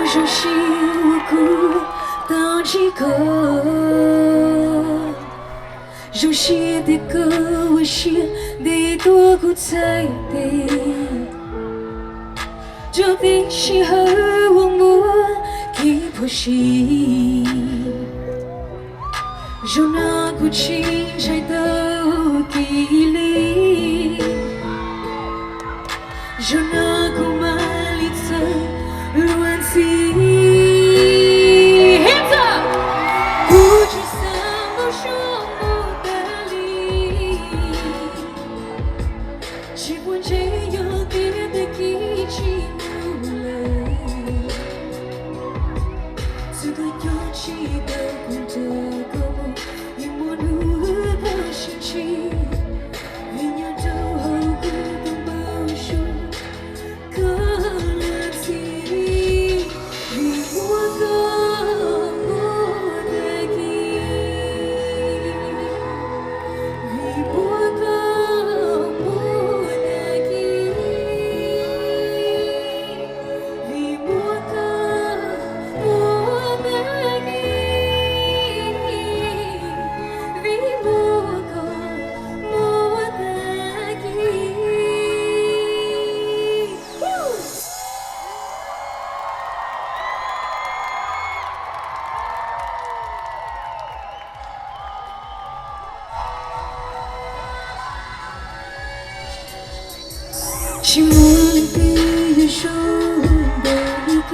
熟悉无辜到几个，熟悉的歌，我写的多古才的，就比起和我们给破息，就那股情柴都给力，就那股满里曾。乱起 ，Hands up！ 不去散不说不的理，喜欢这样别的一起努力，此刻有气的光的歌梦，一抹怒的心情，鸳鸯都后古董不输。寂寞里被人手的一个，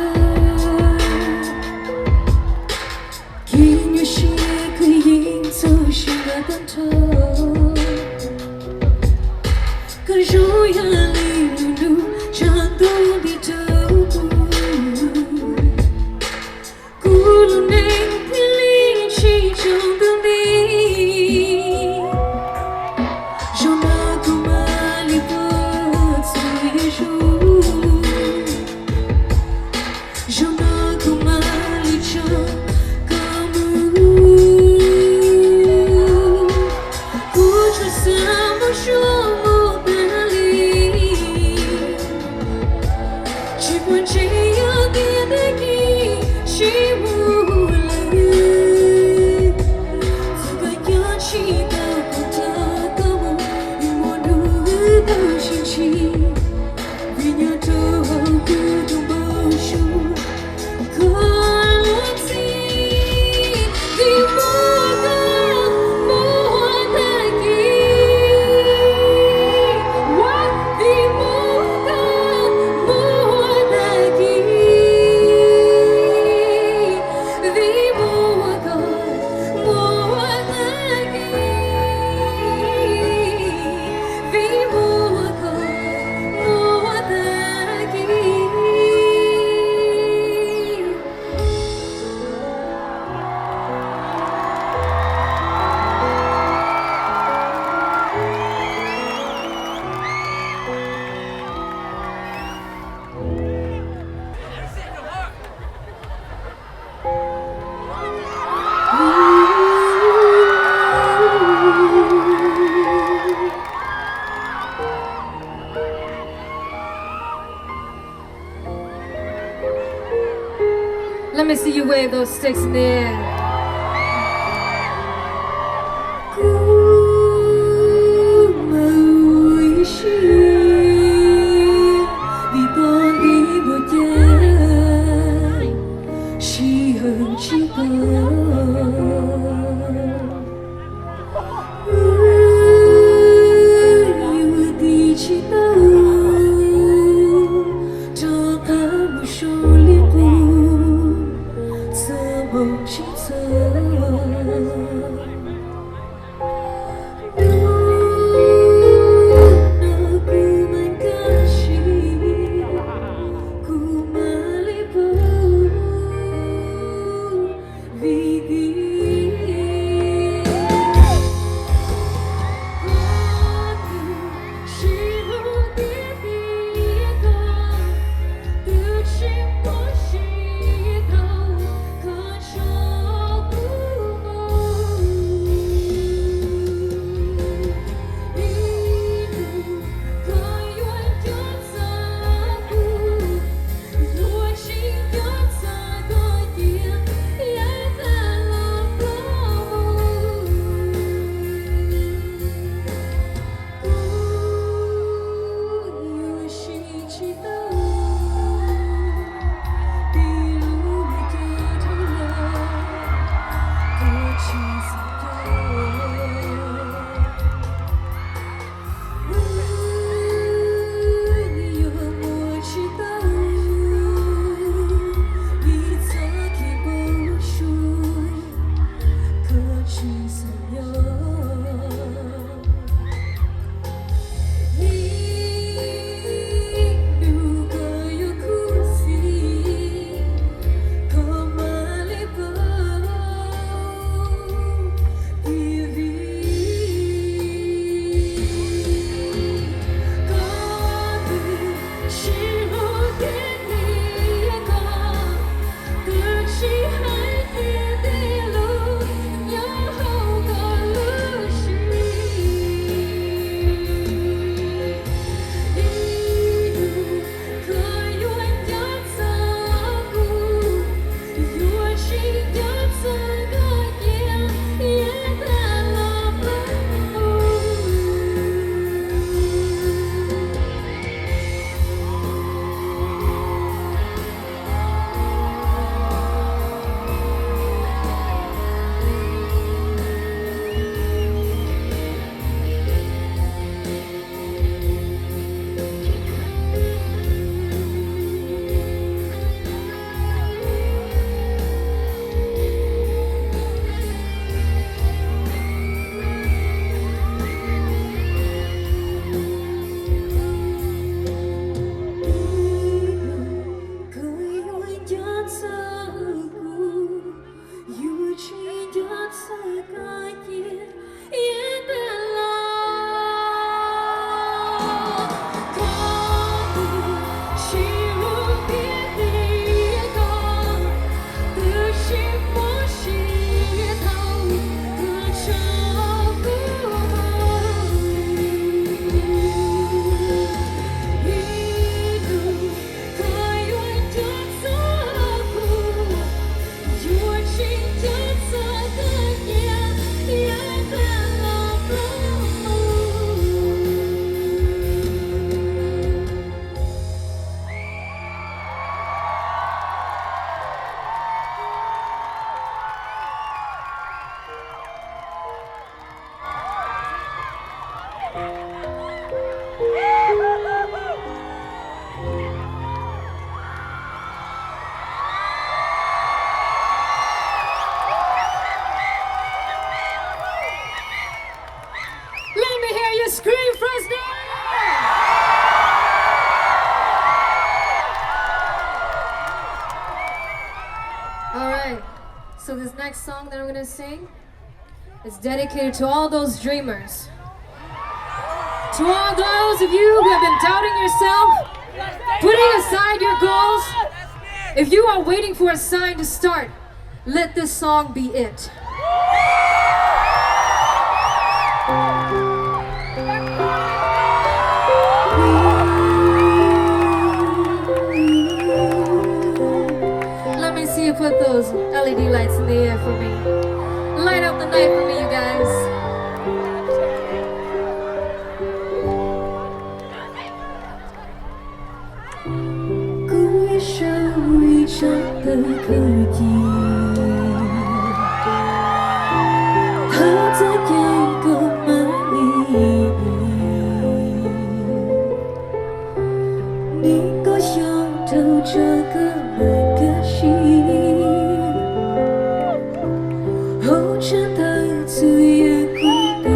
音乐性也可以营造性的感头，可如眼里露露颤抖的头部，鼓楼内的力气中的你，让那股马力不。让那股马力成高木，不出散不说不的理，习惯这样点的一起无力，此刻扬起高高的高梦，一抹怒的心情。Let me see you wave those sticks in the air. She's scream Fresno! Alright, so this next song that I'm gonna sing is dedicated to all those dreamers. To all those of you who have been doubting yourself, putting aside your goals. If you are waiting for a sign to start, let this song be it. Let me see you put those LED lights in the air for me. Light up the night for me, you guys. Cuối sâu trong từ khởi kỳ thở ra nhanh có mãi你ก็ยอมเท่าเจอก็ไม่กระชิ好真的自也孤单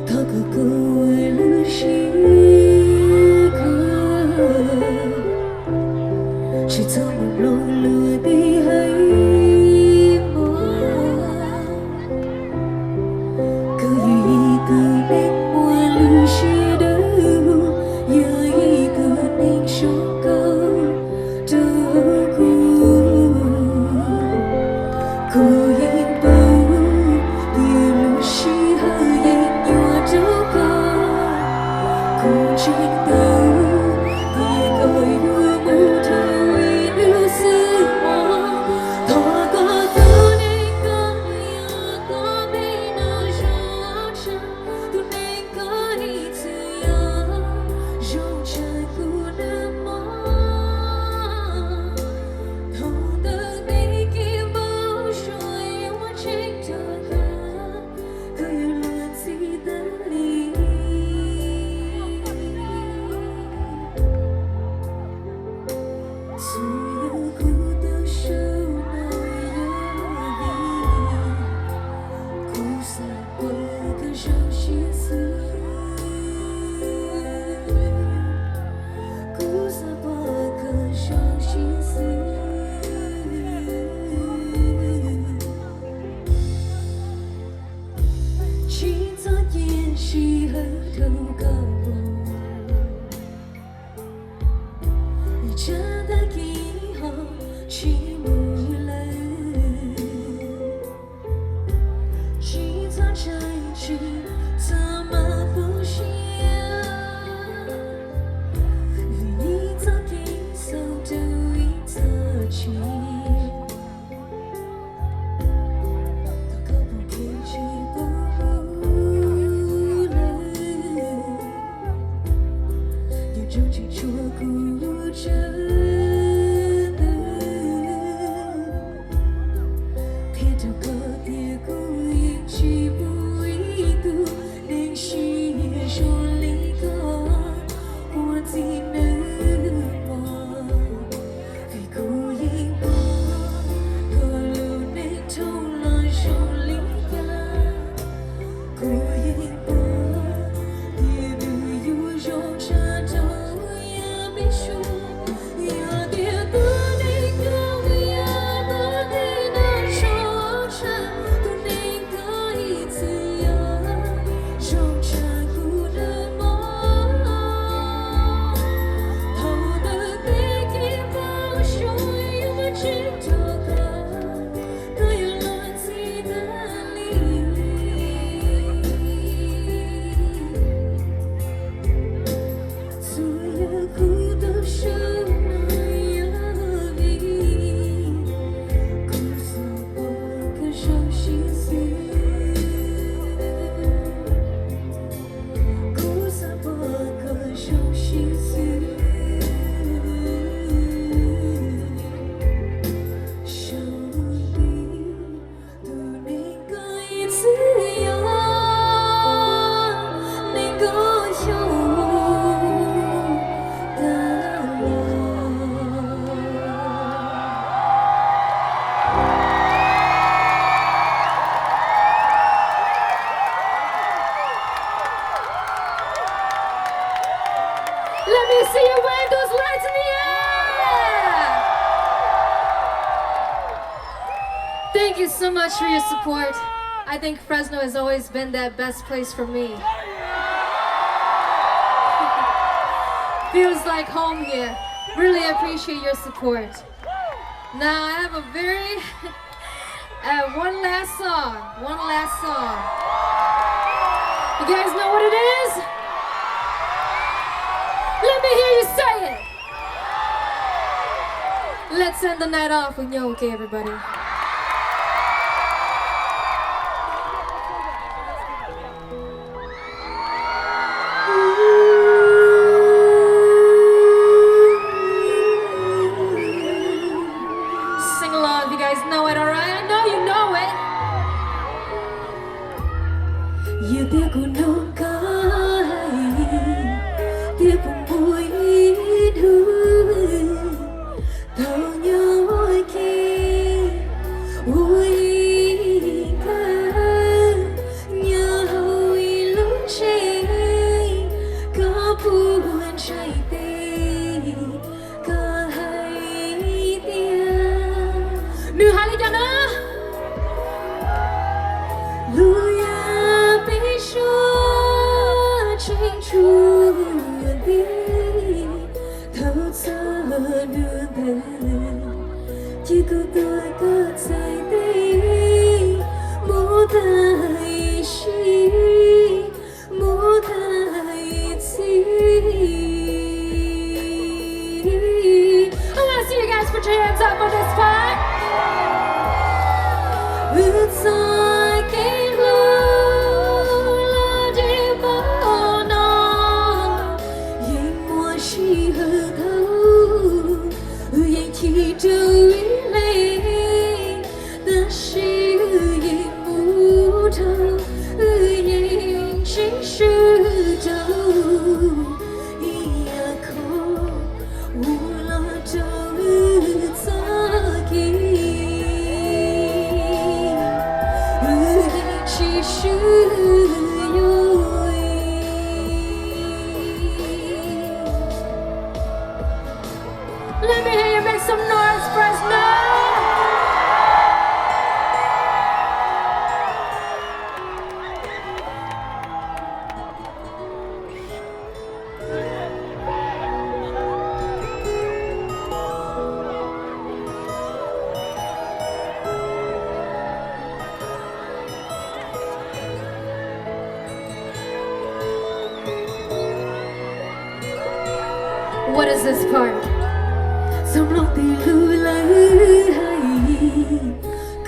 他个个为了谁chỉ cho một lối lừa đi hay mơ cứ ý cứ nên mua lưu chi đâu giờ ý cứ nên cho câu đâu cô yên bao điều lưu chi hơi yên nhua đâu có cô chỉ đâu thì gọi yêu mưu thơ me see you wave those lights in the air. Thank you so much for your support. I think Fresno has always been that best place for me. Feels like home here. Really appreciate your support. Now I have a very one last song. You guys know what it is? Let me hear you say it. Let's end the night off with Yo, okay, everybody. Sing along if you guys know it, alright? I know you know it. You think you know tiếc buồn vui thương thâu nhói kia vui ca nhớ hồi lúc trẻ có buồn trái tim có hay tiếng nữ hai lý cho nó lui à bị chúa tranh chúa thấu xa đường thề chỉ có tôi có trái tim mỗi tay chi mỗi tay chi. I want to see you guys put your hands up on this part. It's like a blue là bao non yên mùa chỉ hờ thâu yên chỉ trôi lên ta chỉ yên mù thâu yên chỉ sư thâu yên khó u lo thâu ta kia yên chỉ sư Let me hear you make some noise, Fresno! What is this part? Dòng lòng thì lưu lấy hay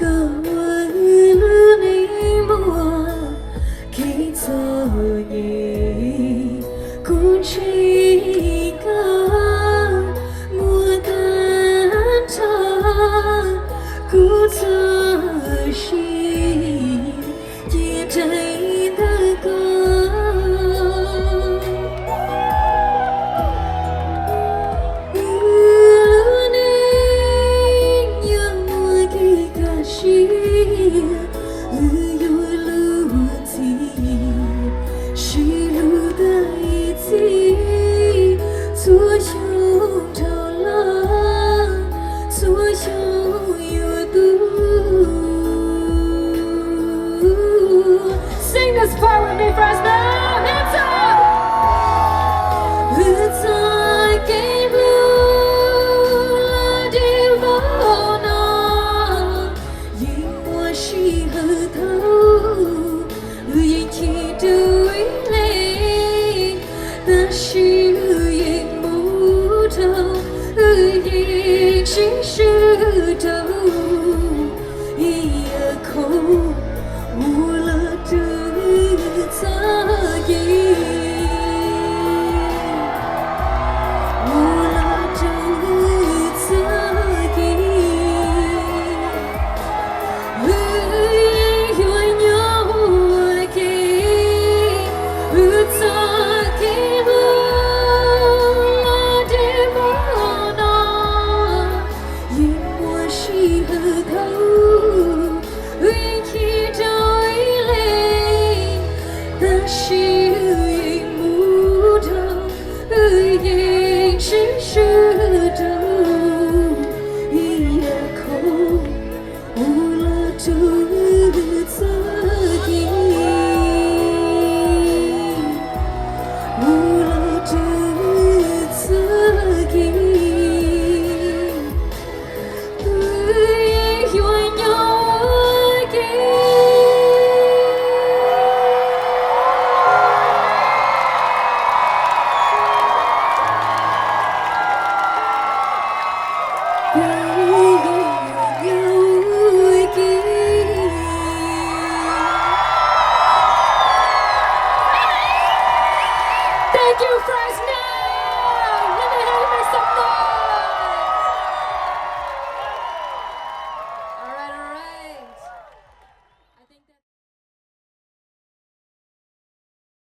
có lưu này mùa khi giờ nhỉ cũng chỉ có mùa tan thơ cũng giờ chỉ chia tay thơ con. Sing this part with me, Fresno! Hands up! It's like a blue là đi vào non yên mùa chỉ hờ thâu yên chỉ đưa